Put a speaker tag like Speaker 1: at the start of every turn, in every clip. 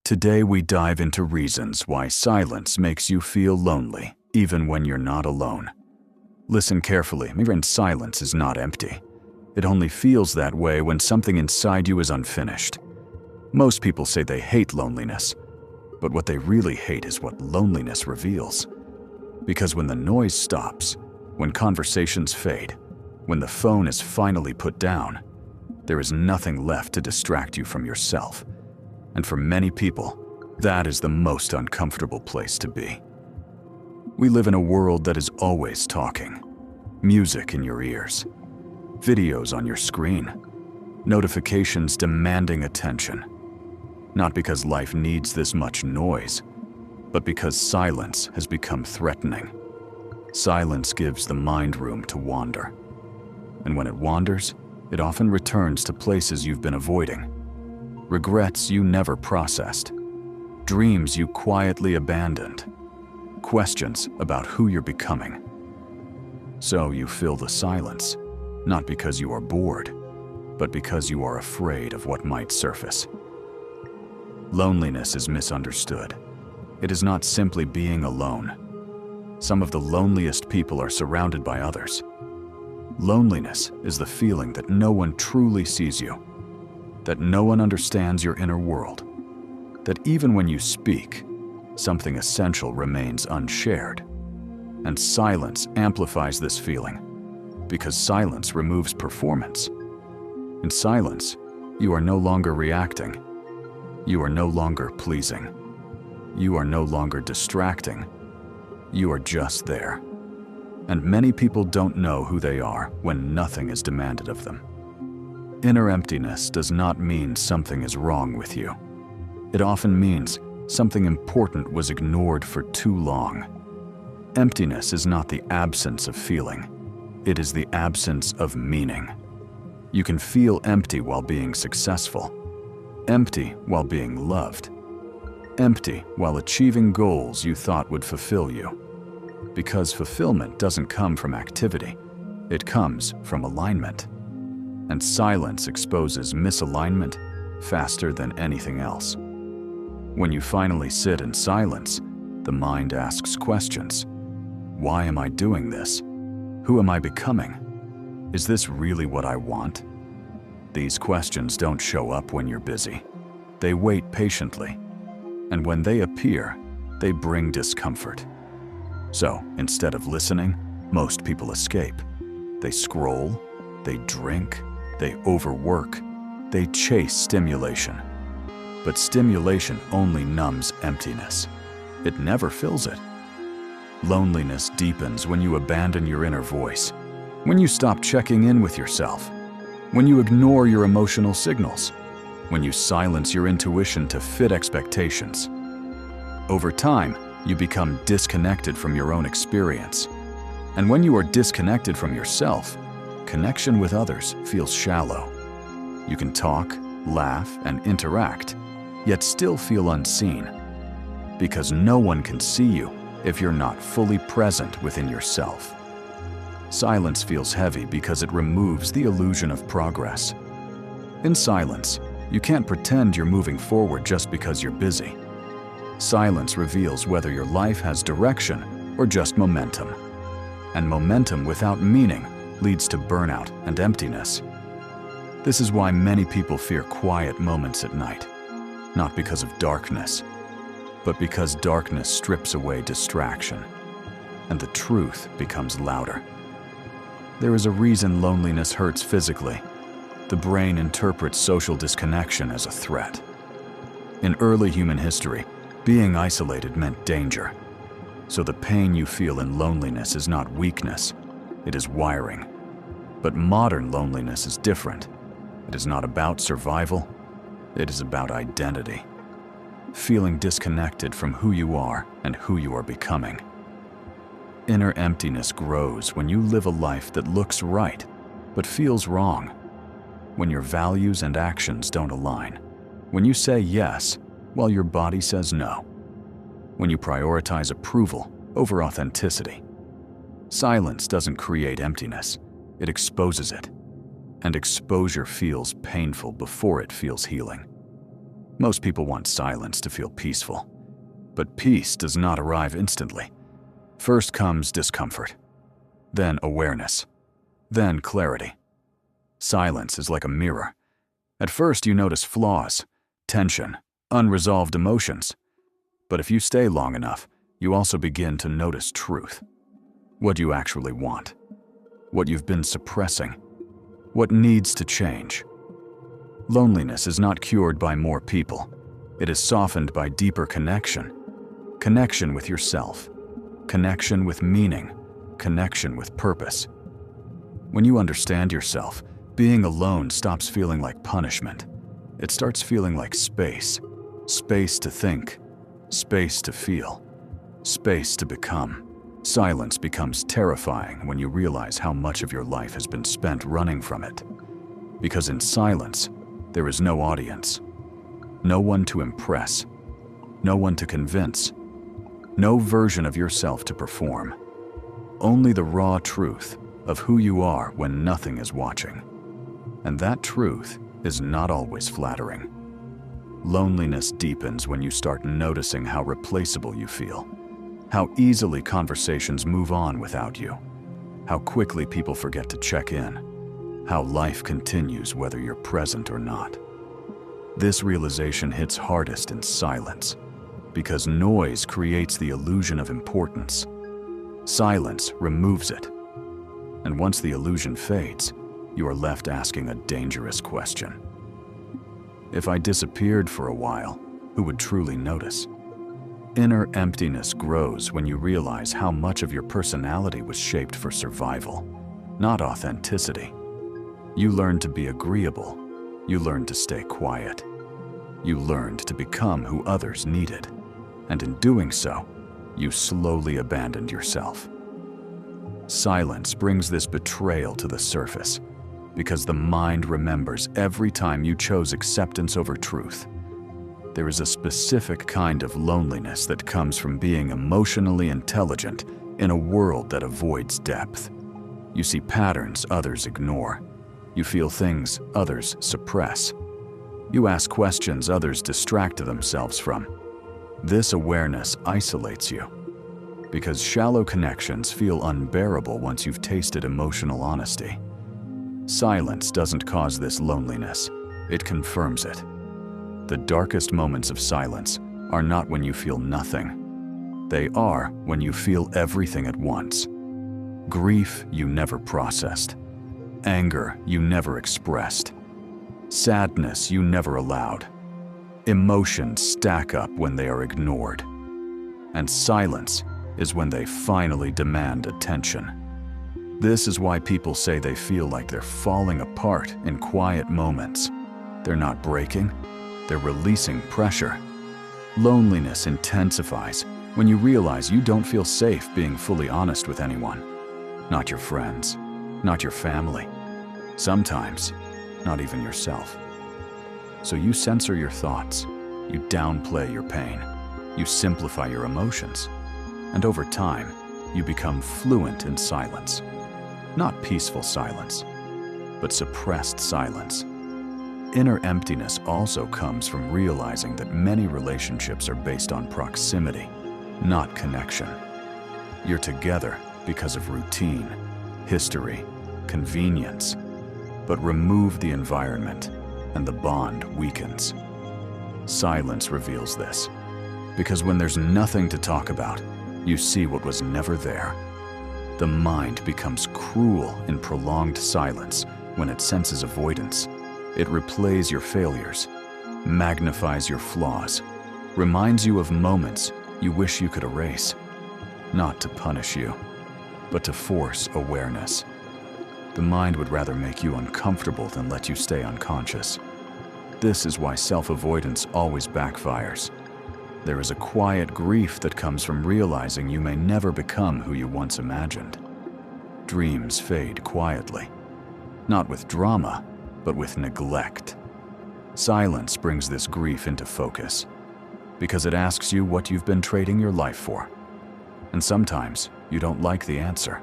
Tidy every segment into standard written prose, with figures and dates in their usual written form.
Speaker 1: Today we dive into reasons why silence makes you feel lonely, even when you're not alone. Listen carefully, even silence is not empty. It only feels that way when something inside you is unfinished. Most people say they hate loneliness, but what they really hate is what loneliness reveals. Because when the noise stops, when conversations fade, when the phone is finally put down, there is nothing left to distract you from yourself. And for many people, that is the most uncomfortable place to be. We live in a world that is always talking. Music in your ears, videos on your screen, notifications demanding attention. Not because life needs this much noise, but because silence has become threatening. Silence gives the mind room to wander. And when it wanders, it often returns to places you've been avoiding. Regrets you never processed, dreams you quietly abandoned, questions about who you're becoming. So you fill the silence, not because you are bored, but because you are afraid of what might surface. Loneliness is misunderstood. It is not simply being alone. Some of the loneliest people are surrounded by others. Loneliness is the feeling that no one truly sees you, that no one understands your inner world, that even when you speak, something essential remains unshared. And silence amplifies this feeling, because silence removes performance. In silence, you are no longer reacting. You are no longer pleasing. You are no longer distracting. You are just there. And many people don't know who they are when nothing is demanded of them. Inner emptiness does not mean something is wrong with you. It often means something important was ignored for too long. Emptiness is not the absence of feeling. It is the absence of meaning. You can feel empty while being successful, empty while being loved, empty while achieving goals you thought would fulfill you. Because fulfillment doesn't come from activity, it comes from alignment. And silence exposes misalignment faster than anything else. When you finally sit in silence, the mind asks questions. Why am I doing this? Who am I becoming? Is this really what I want? These questions don't show up when you're busy. They wait patiently. And when they appear, they bring discomfort. So, instead of listening, most people escape. They scroll, they drink, they overwork, they chase stimulation. But stimulation only numbs emptiness. It never fills it. Loneliness deepens when you abandon your inner voice, when you stop checking in with yourself, when you ignore your emotional signals, when you silence your intuition to fit expectations. Over time, you become disconnected from your own experience. And when you are disconnected from yourself, connection with others feels shallow. You can talk, laugh, and interact, yet still feel unseen. Because no one can see you if you're not fully present within yourself. Silence feels heavy because it removes the illusion of progress. In silence, you can't pretend you're moving forward just because you're busy. Silence reveals whether your life has direction or just momentum. And momentum without meaning leads to burnout and emptiness. This is why many people fear quiet moments at night, not because of darkness, but because darkness strips away distraction, and the truth becomes louder. There is a reason loneliness hurts physically. The brain interprets social disconnection as a threat. In early human history, being isolated meant danger. So the pain you feel in loneliness is not weakness, it is wiring. But modern loneliness is different. It is not about survival, it is about identity. Feeling disconnected from who you are and who you are becoming. Inner emptiness grows when you live a life that looks right, but feels wrong. When your values and actions don't align. When you say yes, while your body says no. When you prioritize approval over authenticity. Silence doesn't create emptiness, it exposes it. And exposure feels painful before it feels healing. Most people want silence to feel peaceful, but peace does not arrive instantly. First comes discomfort, then awareness, then clarity. Silence is like a mirror. At first you notice flaws, tension, unresolved emotions. But if you stay long enough, you also begin to notice truth. What you actually want. What you've been suppressing. What needs to change. Loneliness is not cured by more people. It is softened by deeper connection. Connection with yourself. Connection with meaning. Connection with purpose. When you understand yourself, being alone stops feeling like punishment. It starts feeling like space. Space to think. Space to feel. Space to become. Silence becomes terrifying when you realize how much of your life has been spent running from it. Because in silence, there is no audience. No one to impress. No one to convince. No version of yourself to perform. Only the raw truth of who you are when nothing is watching. And that truth is not always flattering. Loneliness deepens when you start noticing how replaceable you feel, how easily conversations move on without you, how quickly people forget to check in, how life continues whether you're present or not. This realization hits hardest in silence, because noise creates the illusion of importance. Silence removes it. And once the illusion fades, you are left asking a dangerous question. If I disappeared for a while, who would truly notice? Inner emptiness grows when you realize how much of your personality was shaped for survival, not authenticity. You learned to be agreeable. You learned to stay quiet. You learned to become who others needed. And in doing so, you slowly abandoned yourself. Silence brings this betrayal to the surface, because the mind remembers every time you chose acceptance over truth. There is a specific kind of loneliness that comes from being emotionally intelligent in a world that avoids depth. You see patterns others ignore. You feel things others suppress. You ask questions others distract themselves from. This awareness isolates you, because shallow connections feel unbearable once you've tasted emotional honesty. Silence doesn't cause this loneliness, it confirms it. The darkest moments of silence are not when you feel nothing. They are when you feel everything at once. Grief you never processed. Anger you never expressed. Sadness you never allowed. Emotions stack up when they are ignored. And silence is when they finally demand attention. This is why people say they feel like they're falling apart in quiet moments. They're not breaking, they're releasing pressure. Loneliness intensifies when you realize you don't feel safe being fully honest with anyone. Not your friends, not your family. Sometimes, not even yourself. So you censor your thoughts, you downplay your pain, you simplify your emotions, and over time, you become fluent in silence. Not peaceful silence, but suppressed silence. Inner emptiness also comes from realizing that many relationships are based on proximity, not connection. You're together because of routine, history, convenience, but remove the environment and the bond weakens. Silence reveals this, because when there's nothing to talk about, you see what was never there. The mind becomes cruel in prolonged silence when it senses avoidance. It replays your failures, magnifies your flaws, reminds you of moments you wish you could erase, not to punish you, but to force awareness. The mind would rather make you uncomfortable than let you stay unconscious. This is why self-avoidance always backfires. There is a quiet grief that comes from realizing you may never become who you once imagined. Dreams fade quietly, not with drama, but with neglect. Silence brings this grief into focus, because it asks you what you've been trading your life for. And sometimes you don't like the answer.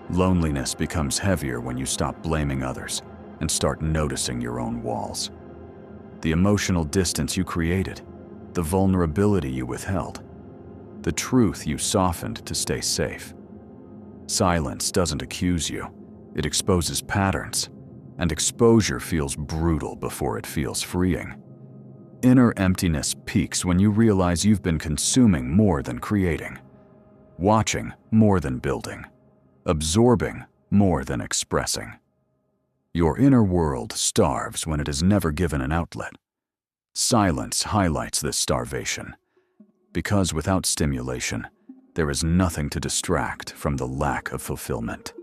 Speaker 1: Loneliness becomes heavier when you stop blaming others and start noticing your own walls. the emotional distance you created, the vulnerability you withheld, the truth you softened to stay safe. Silence doesn't accuse you, it exposes patterns, and exposure feels brutal before it feels freeing. Inner emptiness peaks when you realize you've been consuming more than creating, watching more than building, absorbing more than expressing. Your inner world starves when it is never given an outlet. Silence highlights this starvation, because without stimulation, there is nothing to distract from the lack of fulfillment.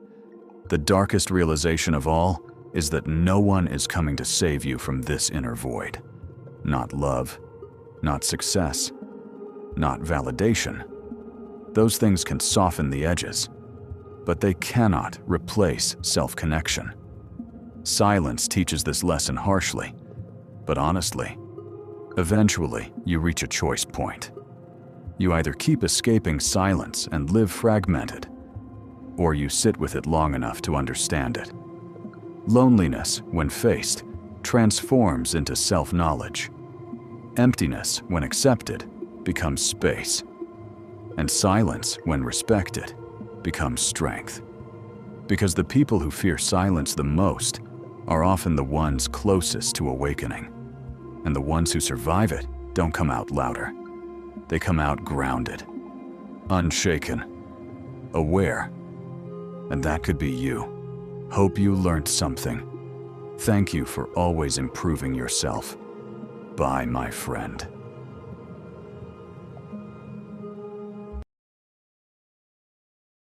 Speaker 1: The darkest realization of all is that no one is coming to save you from this inner void. Not love, not success, not validation. Those things can soften the edges, but they cannot replace self-connection. Silence teaches this lesson harshly, but honestly. Eventually, you reach a choice point. You either keep escaping silence and live fragmented, or you sit with it long enough to understand it. Loneliness, when faced, transforms into self-knowledge. Emptiness, when accepted, becomes space. And silence, when respected, becomes strength. Because the people who fear silence the most are often the ones closest to awakening. And the ones who survive it don't come out louder. They come out grounded, unshaken, aware. And that could be you. Hope you learned something. Thank you for always improving yourself. Bye, my friend.